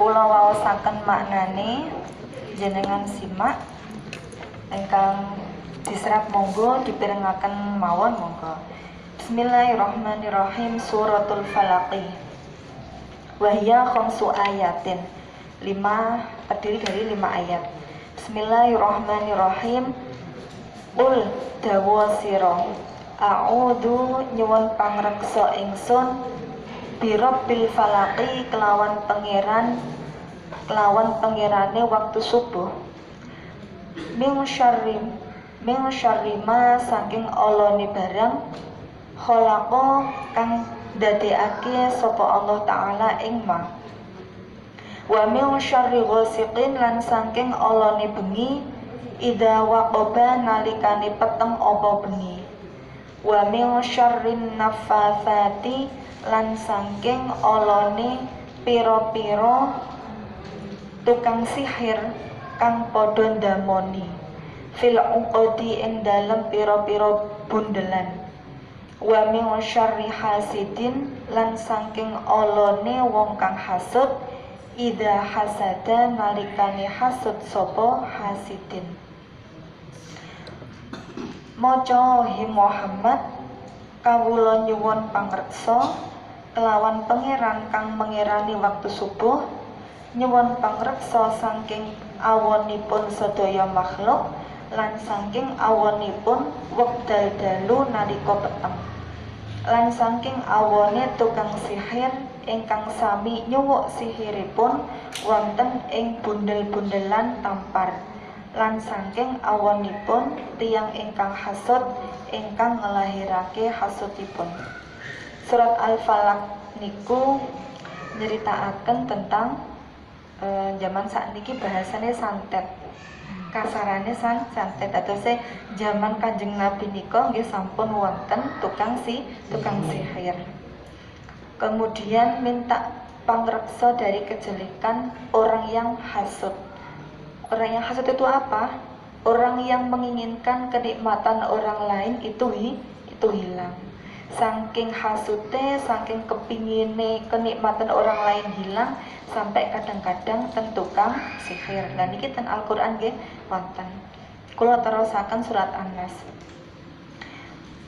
Kula waosaken maknane, jenengan simak. Ingkang diserap monggo dipirengaken mawon monggo. Bismillahirrahmanirrahim. Suratul Falaq. Wahya khamsu ayatin. Terdiri dari 5 ayat. Bismillahirrahmanirrahim. Qul dawa sira, a'udzu nyuwun pangreksa ingsun birabbil falaqi kelawan pengirane waktu subuh. Min syarri ma saking olone barang khalaqa kang dadekake sapa Allah taala ing ma. Wa min syarri ghasiqin lan saking olone bengi idza waqaba nalikane peteng apa bengi. Wa min syarrin naffatsati lan saking olone pira-pira tukang sihir kang padha ndamoni fil uqadi ing dalem pira-pira bundelan. Wa min syarri hasidin lan saking olone wong kang hasud idza hasada nalikane hasud sapa hasidin. Maca hi Muhammad, kawula nyuwun pangreksa kelawan pangeran kang mengirani waktu subuh, nyuwun pangreksa saking awonipun sedaya makhluk lan saking awonipun wekdal dalu nalika peteng, lan saking awone tukang sihir ingkang sami nyuwuk sihiripun wonten ing bundel-bundelan tampar, lan saking awonipun tiyang ingkang hasud ingkang ngelahirake hasudipun. Surat Al-Falaq niku nyeritakaken tentang zaman sakniki bahasane santet, kasarane santet atose zaman Kanjeng Nabi nika nggih sampun wonten tukang sihir. Kemudian minta pangreksa dari kejelekan orang yang hasud. Orang yang hasud itu apa? Orang yang menginginkan kenikmatan orang lain itu hilang. Saking hasute, saking kepingine kenikmatan orang lain hilang, sampai kadang-kadang ten tukang sihir. Nah niki ten Al-Qur'an nggih wonten. Kula terusaken surat An-Nas.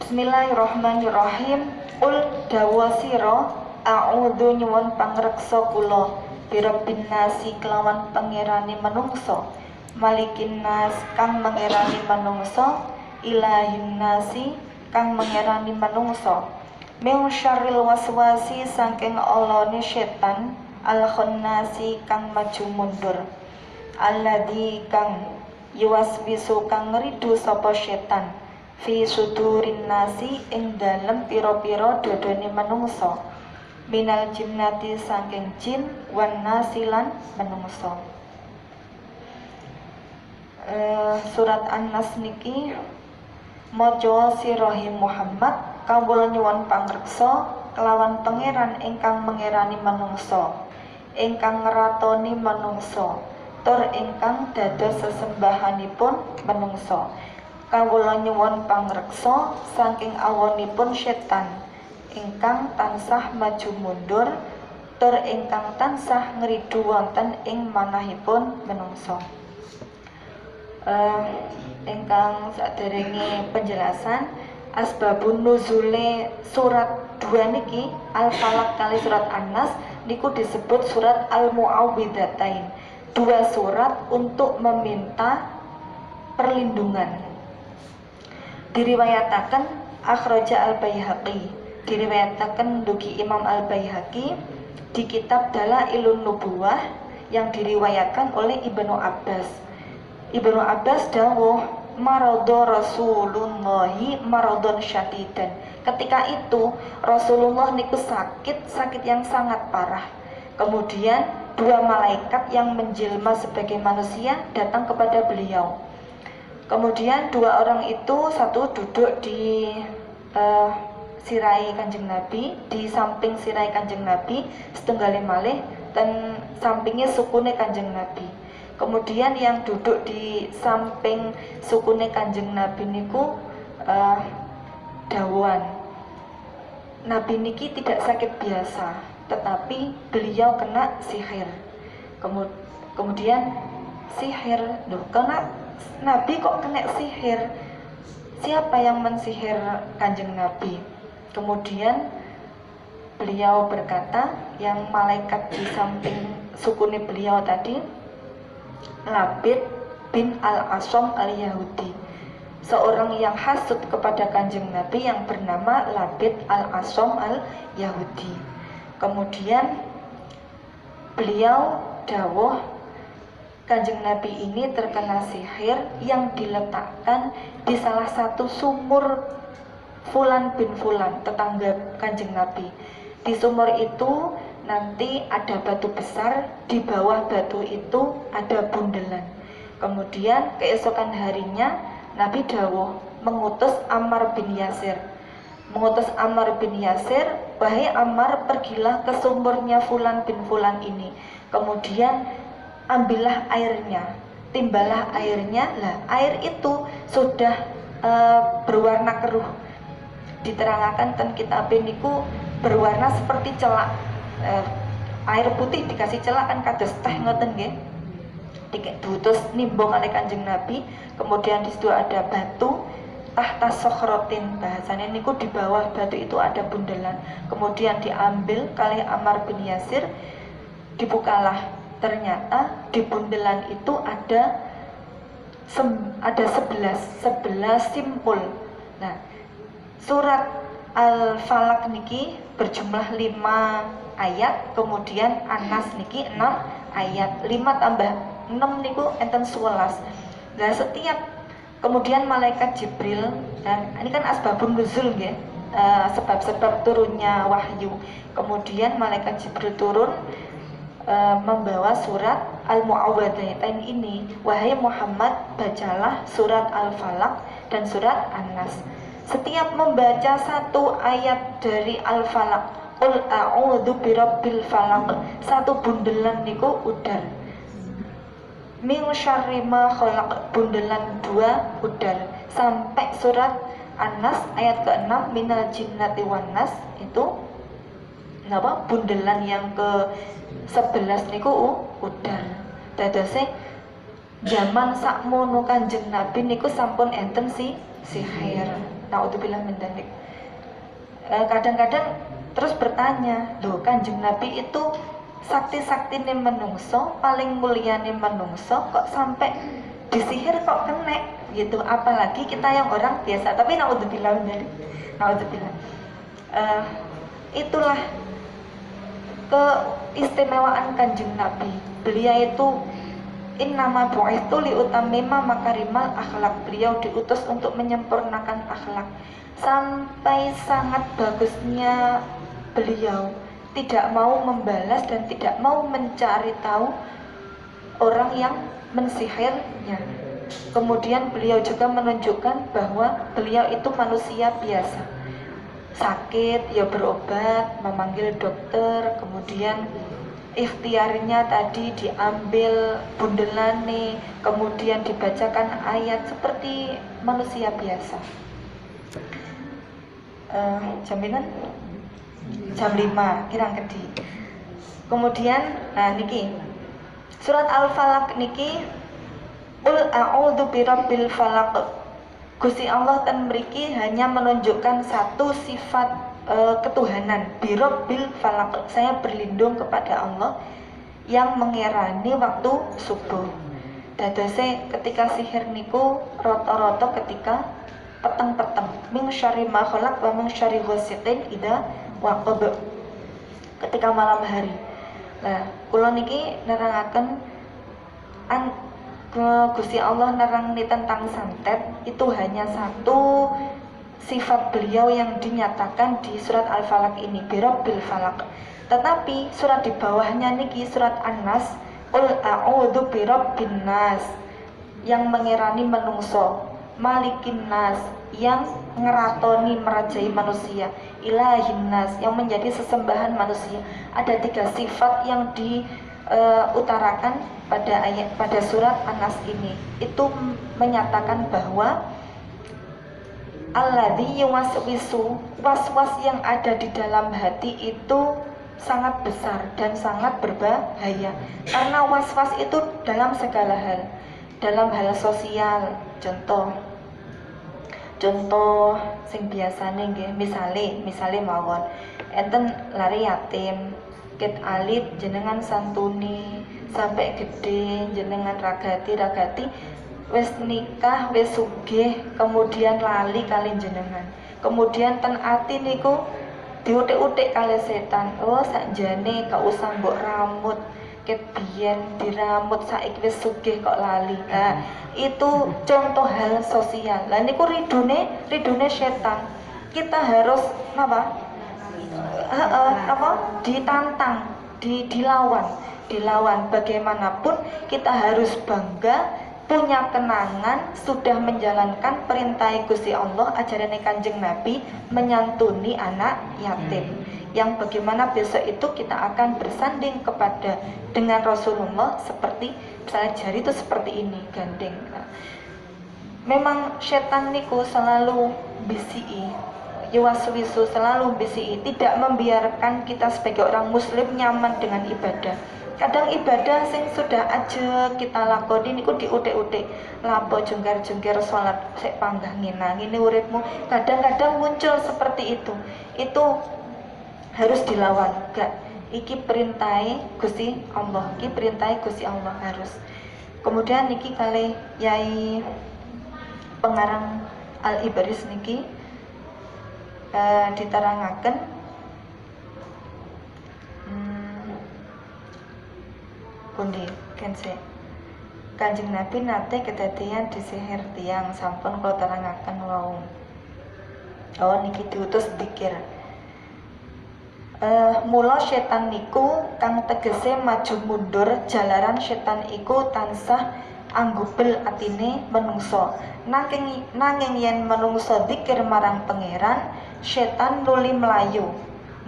Bismillahirrahmanirrahim. Qul dawa sira, a'udzu nyuwun pangreksa kula birabbin nasi kelawan pangerane manungsa, malikin nas kang mengerani manungsa, ilahin nasi kang mengerani manungsa, min syarril waswasi saking olone setan, al khannasi kang maju mundur, alladzi kang yuwaswisu kang ngridu sapa setan, fi sudurin nasi ing dalem pira-pira dodone manungsa, minal jinnati saking jin wan nasilan manungsa. Surat An-Nas niki maca sirahi Muhammad, kawula nyuwun pangreksa kelawan pangeran ingkang mengerani manungsa, ingkang ngratoni manungsa, tur ingkang dados sesembahanipun manungsa. Kawula nyuwun pangreksa saking awonipun setan ingkang tansah maju mundur, tur ingkang tansah ngridu wonten ing manahipun manungsa. Ingkang saderenge penjelasan asbabun nuzule surat 2 niki Al-Falaq kali surat An-Nas niku disebut surat Al-Mu'awwidzatain, 2 surat untuk meminta perlindungan. Diriwayataken akhraja Al-Baihaqi, diriwayataken dugi Imam Al-Baihaqi di kitab Dalailun Nubuwah yang diriwayatkan oleh Ibnu Abbas. Ibnu Abbas dawuh maradha Rasulullahi maradhan syadidan. Ketika itu Rasulullah niku sakit yang sangat parah. Kemudian 2 malaikat yang menjelma sebagai manusia datang kepada beliau. Kemudian 2 orang itu, satu duduk di sirai Kanjeng Nabi, di samping sirai Kanjeng Nabi, setunggalé malih dan sampingnya sukune Kanjeng Nabi. Kemudian yang duduk di samping sukune Kanjeng Nabi niku dawuhan, Nabi niki tidak sakit biasa. tetapi beliau kena sihir. Kemudian sihir, loh, karena Nabi kok kena sihir? Siapa yang mensihir Kanjeng Nabi? Kemudian beliau berkata, yang malaikat di samping sukuni beliau tadi, Labid bin Al-Asom Al-Yahudi, seorang yang hasud kepada Kanjeng Nabi yang bernama Labid Al-Asom Al-Yahudi. Kemudian beliau dawuh, Kanjeng Nabi ini terkena sihir yang diletakkan di salah satu sumur Fulan bin Fulan, tetangga Kanjeng Nabi. Di sumur itu nanti ada batu besar, di bawah batu itu ada bundelan. Kemudian keesokan harinya Nabi dawuh mengutus Ammar bin Yasir. Wahai Ammar, pergilah ke sumurnya Fulan bin Fulan ini. Kemudian ambillah airnya, timbalah airnya. Lah, air itu sudah berwarna keruh. Diterangkan ten kitab niku berwarna seperti celak. Air putih dikasih celak kan kados teh ngoten nggih. Diutus nimbong oleh Kanjeng Nabi. Kemudian di situ ada batu tahta sokhrotin, bahasanya niku di bawah batu itu ada bundelan. Kemudian diambil kali Ammar bin Yasir, dibukalah. Ternyata di bundelan itu ada 11 simpul. Nah, surat Al-Falaq niki berjumlah 5 ayat, kemudian An-Nas niki 6 ayat. 5 tambah 6 niku enten 11. Nah, setiap kemudian malaikat Jibril, dan ini kan asbabun nuzul nggih, sebab-sebab turunnya wahyu. Kemudian malaikat Jibril turun membawa surat Al-Mu'awwadzatain ini. Wahai Muhammad, bacalah surat Al-Falaq dan surat An-Nas. Setiap membaca satu ayat dari Al-Falaq, Qul a'udzu birabbil falaq, satu bundelan niku udar. Min syarri ma khalaq, bundelan 2 udar. Sampai surat An-Nas ayat ke-6, minal jinnati wan nas, itu napa bundelan yang ke-11 niku udar. Dadose zaman sakmono Kanjeng Nabi niku sampun enten sihir. Naudzubillah min dzalik. Kadang-kadang terus bertanya, loh, Kanjeng Nabi itu sakti-saktine menungso, paling mulyane menungso, kok sampai disihir kok kena gitu, apalagi kita yang orang biasa. Tapi naudzubillah min dzalik. Naudzubillah. Itulah keistimewaan Kanjeng Nabi. Beliau itu innama bu'itsu liutammima makarimal akhlak. Beliau diutus untuk menyempurnakan akhlak. Sampai sangat bagusnya beliau tidak mau membalas dan tidak mau mencari tahu orang yang mensihirnya. Kemudian beliau juga menunjukkan bahwa beliau itu manusia biasa. Sakit ya berobat, memanggil dokter, kemudian ikhtiarnya tadi diambil bundelane, kemudian dibacakan ayat seperti manusia biasa. Jaminan jam 5 kirang kedi. Kemudian niki surat Al-Falaq niki, Qul a'udzu birabbil falaq. Gusti Allah dan mriki hanya menunjukkan satu sifat ketuhanan, birabbil falaq. Saya berlindung kepada Allah yang mengerani waktu subuh. Dadose ketika sihir niku rata-rata ketika peteng-peteng, min syarri ma khalaq wa min syarri ghasiqin idza waqab, ketika malam hari. Nah, kula niki nerangaken Gusti Allah nerangni tentang santet itu hanya satu sifat beliau yang dinyatakan di surat Al-Falaq ini, birabbil falaq. Tetapi surat di bawahnya niki surat An-Nas, Qul a'udzu birabbin nas, yang mengerani menungso, malikin nas, yang ngeratoni merajai manusia, ilahin nas, yang menjadi sesembahan manusia. Ada 3 sifat yang diutarakan pada surat An-Nas ini. Itu menyatakan bahwa alladzi yuwaswisu, was-was yang ada di dalam hati itu sangat besar dan sangat berbahaya. Karena was-was itu dalam segala hal, dalam hal sosial. Contoh sing biasane nggih, misale mawon enten lari yatim, ket alit jenengan santuni sampai gede jenengan ragati wis nikah wis sugih kemudian lali kali jenengan, kemudian ten ati niku diutik-utik kali setan. Oh sakjane gak usah mbok ramut, ket biyen diramut saiki wis sugih kok lali. Nah itu contoh hal sosial. Lah niku ridune setan. Kita harus ditantang, dilawan. Bagaimanapun kita harus bangga punya kenangan sudah menjalankan perintah Gusti Allah, ajaran Kanjeng Nabi menyantuni anak yatim, yang bagaimana besok itu kita akan bersanding kepada dengan Rasulullah seperti misalnya jari itu seperti ini gandeng. Nah, memang setan niku selalu bisi, yuwaswisu, selalu bisi, tidak membiarkan kita sebagai orang muslim nyaman dengan ibadah. Kadang ibadah sing sudah aja kita lakoni niku diutik-utik, lapo jengker-jengker sholat sik panggah nginang ini uripmu. Kadang-kadang muncul seperti itu harus dilawan. Gak, iki perintai Gusti Allah, iki perintai Gusti Allah harus. Kemudian niki kali Yai pengarang Al-Ibaris niki diterangaken pundi kense Kanjeng Nabi nate kedadian disihir tiang, sampun kula terangaken wau. Oh niki diutus dzikir. Mula setan niku kang tegese maju mundur, jalaran setan iku tansah anggubel atine menungso. Nanging yen menungso dzikir marang pangeran, setan nuli melayu.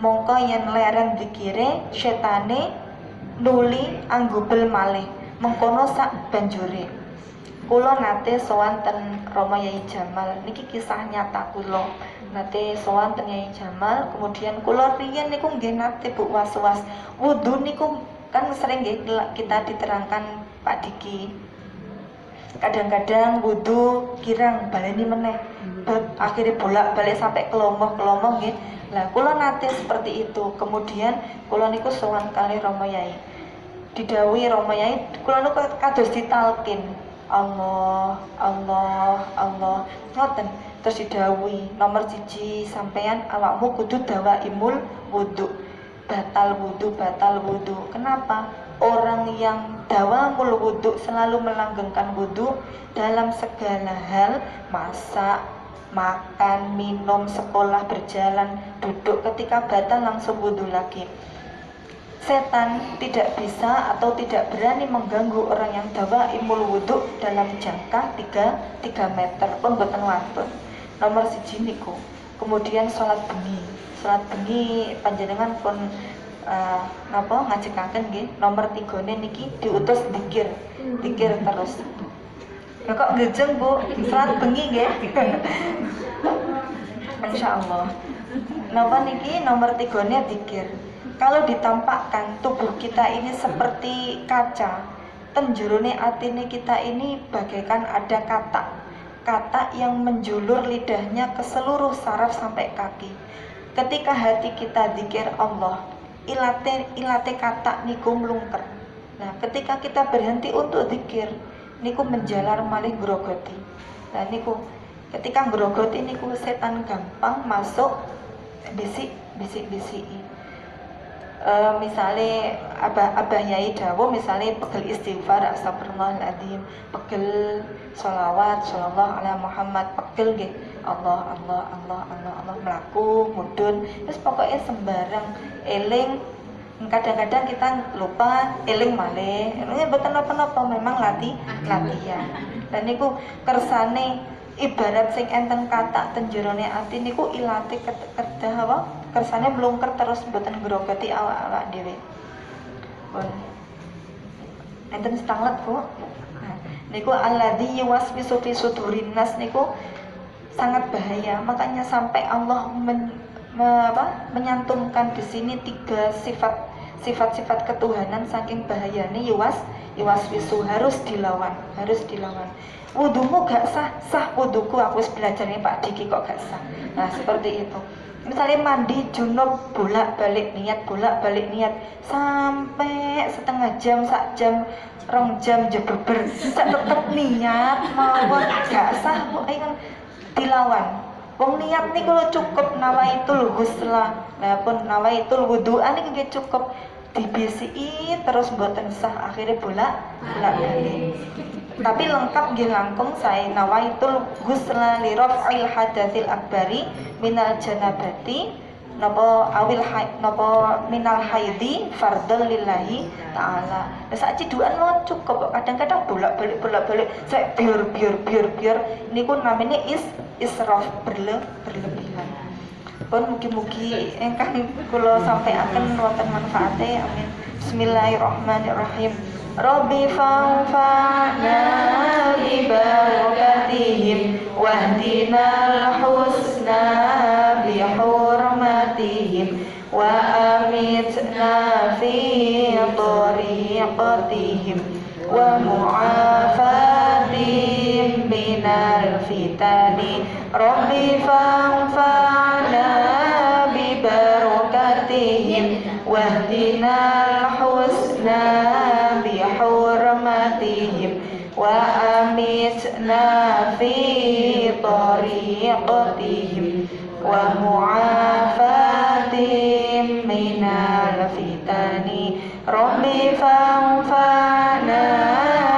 Mongko yen leren dzikire, setane nuli anggubel malih. Mengkono sak banjure. Kula nate sowan ten Rama Yai Jamal. Niki kisah nyata kula. Nate sowan ten Yai Jamal, kemudian kula riyen niku nggih nate bu was-was. Wudu niku kan sering nggih kita diterangkan Pak Diki. Kadang-kadang wudu kirang baleni meneh. Akhirnya bolak-balik sampai kelomoh nggih. Lah kula nate seperti itu. Kemudian kula niku sowan kali Rama Yai. Didhawuhi Rama Yai, kula niku kados ditalkin. Allah ngoten. Terus didhawuhi nomor 1 sampeyan awakmu kudu dawaimul wudu. Batal wudu. Kenapa? Orang yang dawamul wudu selalu melanggengkan wudu dalam segala hal, masak, makan, minum, sekolah, berjalan, duduk, ketika batal langsung wudu lagi. Setan tidak bisa atau tidak berani mengganggu orang yang dawaimul wudu dalam jangka 3 meter pun boten wantun. Nomor 1 niku. Kemudian sholat bengi panjenengan pun ngajekaken nggih. Nomor 3 niki diutus dzikir terus. Ya kok ngejeng Bu, sholat bengi nggih. Insyaallah. Napa niki nomor 3 dzikir. Kalau ditampakkan tubuh kita ini seperti kaca, tenjerone atine kita ini bagaikan ada kata yang menjulur lidahnya ke seluruh saraf sampai kaki. Ketika hati kita dzikir Allah, ilate kata niku mlungker. Nah, ketika kita berhenti untuk dzikir, niku menjalar malih grogoti. Nah niku ketika grogoti niku setan gampang masuk bisik. Misalnya Abah Yai dawuh misalnya pegel istighfar astagfirullahaladzim, pegel sholawat shollallahu ala Muhammad, pegel nggih Allah melaku mudun, terus pokoknya sembarang eling. Kadang-kadang kita lupa eling malih, ini mboten napa-napa, memang latihan. Dan niku kersane ibarat sing enten kata tenjerone ati niku ilate kedah apa kersane mlungker terus mboten grogoti awak dhewe. Pun enten stanglet Bu. Nah, niku alladzi yuwaswisu fi sudurin nas niku sangat bahaya. Makanya sampai Allah menyantumkan di sini 3 sifat-sifat ketuhanan saking bahayanya yuwaswisu, harus dilawan. Wudumu gak sah wuduku, aku belajar nih Pak Diki kok gak sah. Nah seperti itu. Misalnya mandi junub bolak-balik niat sampai setengah jam, sak jam, rong jam jebeber tetep niat mawon gak sah kok kan dilawan. Wong niat nih kalau cukup nawaitul ghusla, nah pun nawaitul wudu'an ini cukup dibisi terus mboten sah, akhirnya bolak-balik. Tapi lengkap nggih langkung saya nawaitul ghusla li raf'il hadatsil akbari minal janabati napa awil napa minal haidi fardhon lillahi taala. Lah sak cidukan mawon cukup. Kadang-kadang bolak-balik saya biar niku namanya israf berlebihan. Pun mugi-mugi ingkang kula sampaiaken wonten manfaate. Amin. Bismillahirrahmanirrahim. Rabbi fa'fa'na bi barakatihim wahdinal husna bi hurmatihim wa amitna fi tariqatihim wa mu'afatihim minal fitani. Rabbi fa'fa'na bi barakatihim wahdinal husna bi hurmatihim wa amitna fi tariqatihim wa mu'afatihim minal fitani. Rabbi fa'fa'na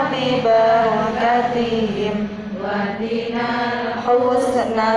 bi barakatihim wahdinal husna